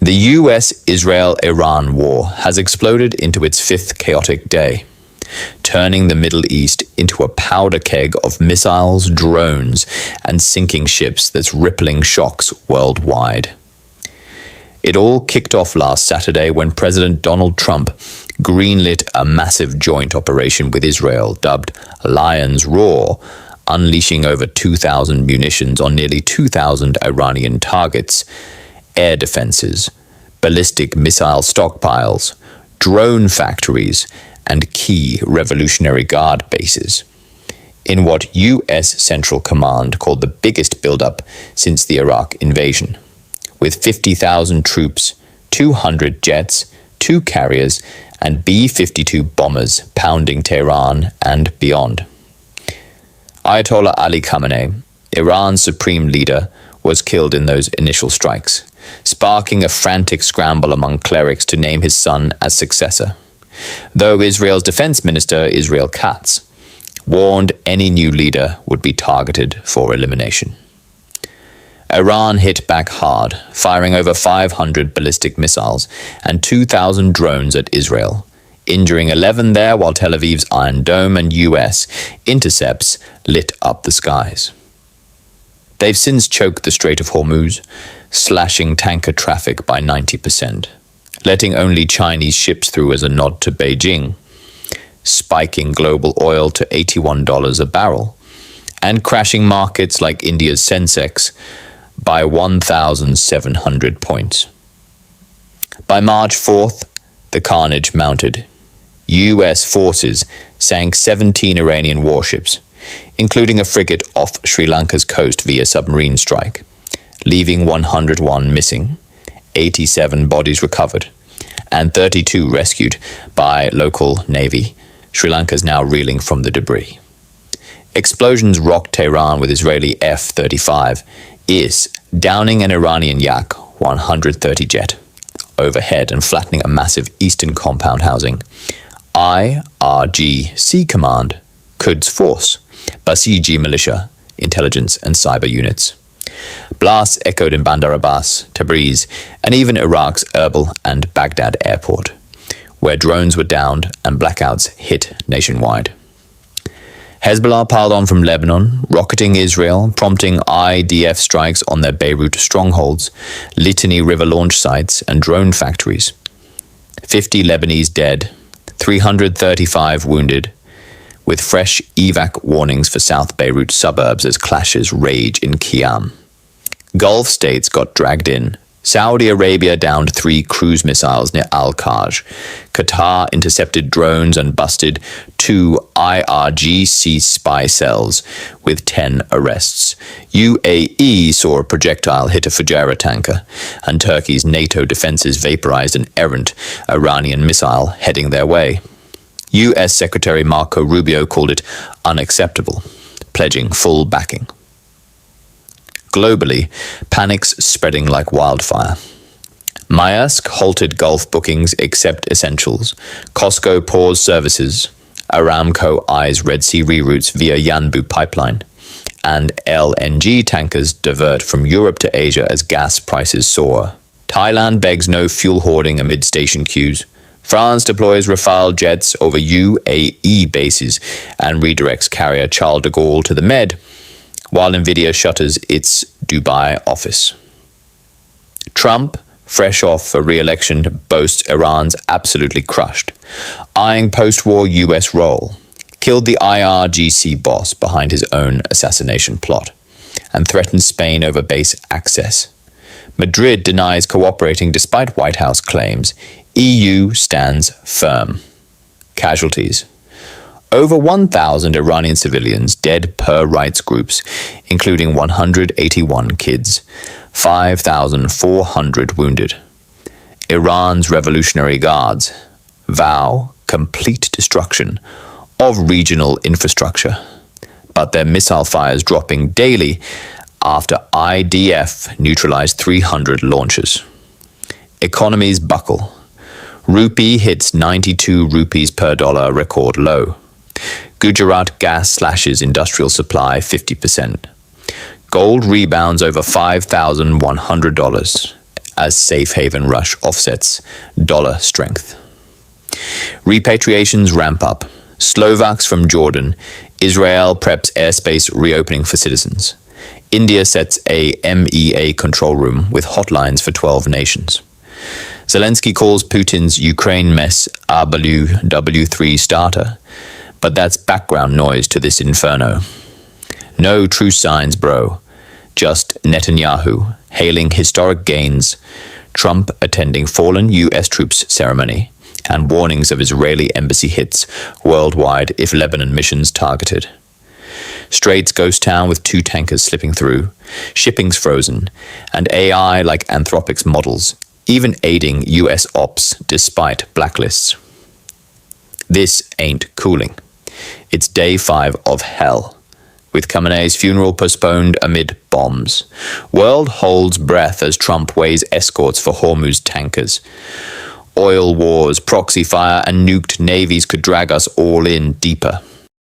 The US-Israel-Iran war has exploded into its fifth chaotic day, turning the Middle East into a powder keg of missiles, drones, and sinking ships that's rippling shocks worldwide. It all kicked off last Saturday when President Donald Trump greenlit a massive joint operation with Israel dubbed Lion's Roar, unleashing over 2,000 munitions on nearly 2,000 Iranian targets, air defenses, ballistic missile stockpiles, drone factories, and key Revolutionary Guard bases, in what U.S. Central Command called the biggest buildup since the Iraq invasion, with 50,000 troops, 200 jets, 2 carriers, and B-52 bombers pounding Tehran and beyond. Ayatollah Ali Khamenei, Iran's supreme leader, was killed in those initial strikes, sparking a frantic scramble among clerics to name his son as successor, though Israel's defense minister, Israel Katz, warned any new leader would be targeted for elimination. Iran hit back hard, firing over 500 ballistic missiles and 2,000 drones at Israel, injuring 11 there while Tel Aviv's Iron Dome and US intercepts lit up the skies. They've since choked the Strait of Hormuz, slashing tanker traffic by 90%, letting only Chinese ships through as a nod to Beijing, spiking global oil to $81 a barrel, and crashing markets like India's Sensex by 1,700 points. By March 4th, the carnage mounted. US forces sank 17 Iranian warships, including a frigate off Sri Lanka's coast via submarine strike, leaving 101 missing, 87 bodies recovered, and 32 rescued by local navy. Sri Lanka is now reeling from the debris. Explosions rocked Tehran with Israeli F-35 is downing an Iranian Yak-130 jet overhead and flattening a massive eastern compound housing. IRGC Command, Quds Force, Basiji militia, intelligence and cyber units. Blasts echoed in Bandar Abbas, Tabriz, and even Iraq's Erbil and Baghdad airport, where drones were downed and blackouts hit nationwide. Hezbollah piled on from Lebanon, rocketing Israel, prompting IDF strikes on their Beirut strongholds, Litani River launch sites, and drone factories. 50 Lebanese dead, 335 wounded, with fresh evac warnings for South Beirut suburbs as clashes rage in Qiyam. Gulf states got dragged in. Saudi Arabia downed 3 cruise missiles near Al-Kaj. Qatar intercepted drones and busted 2 IRGC spy cells with 10 arrests. UAE saw a projectile hit a Fujairah tanker, and Turkey's NATO defenses vaporized an errant Iranian missile heading their way. U.S. Secretary Marco Rubio called it unacceptable, pledging full backing. Globally, panic's spreading like wildfire. Maersk halted Gulf bookings except essentials. Costco paused services. Aramco eyes Red Sea reroutes via Yanbu pipeline. And LNG tankers divert from Europe to Asia as gas prices soar. Thailand begs no fuel hoarding amid station queues. France deploys Rafale jets over UAE bases and redirects carrier Charles de Gaulle to the Med, while Nvidia shutters its Dubai office. Trump, fresh off a re-election, boasts Iran's absolutely crushed, eyeing post-war US role, killed the IRGC boss behind his own assassination plot, and threatens Spain over base access. Madrid denies cooperating despite White House claims. EU stands firm. Casualties. Over 1,000 Iranian civilians dead per rights groups, including 181 kids, 5,400 wounded. Iran's Revolutionary Guards vow complete destruction of regional infrastructure, but their missile fires dropping daily after IDF neutralized 300 launches. Economies buckle. Rupee hits 92 rupees per dollar record low. Gujarat gas slashes industrial supply 50%. Gold rebounds over $5,100. as safe haven rush offsets dollar strength. Repatriations ramp up. Slovaks from Jordan. Israel preps airspace reopening for citizens. India sets a MEA control room with hotlines for 12 nations. Zelensky calls Putin's Ukraine mess a W3 starter, but that's background noise to this inferno. No true signs, bro. Just Netanyahu hailing historic gains, Trump attending fallen US troops ceremony, and warnings of Israeli embassy hits worldwide if Lebanon missions targeted. Straits ghost town with 2 tankers slipping through, shipping's frozen, and AI like Anthropic's models, even aiding US ops despite blacklists. This ain't cooling. It's day 5 of hell, with Khamenei's funeral postponed amid bombs. World holds breath as Trump weighs escorts for Hormuz tankers. Oil wars, proxy fire, and nuked navies could drag us all in deeper.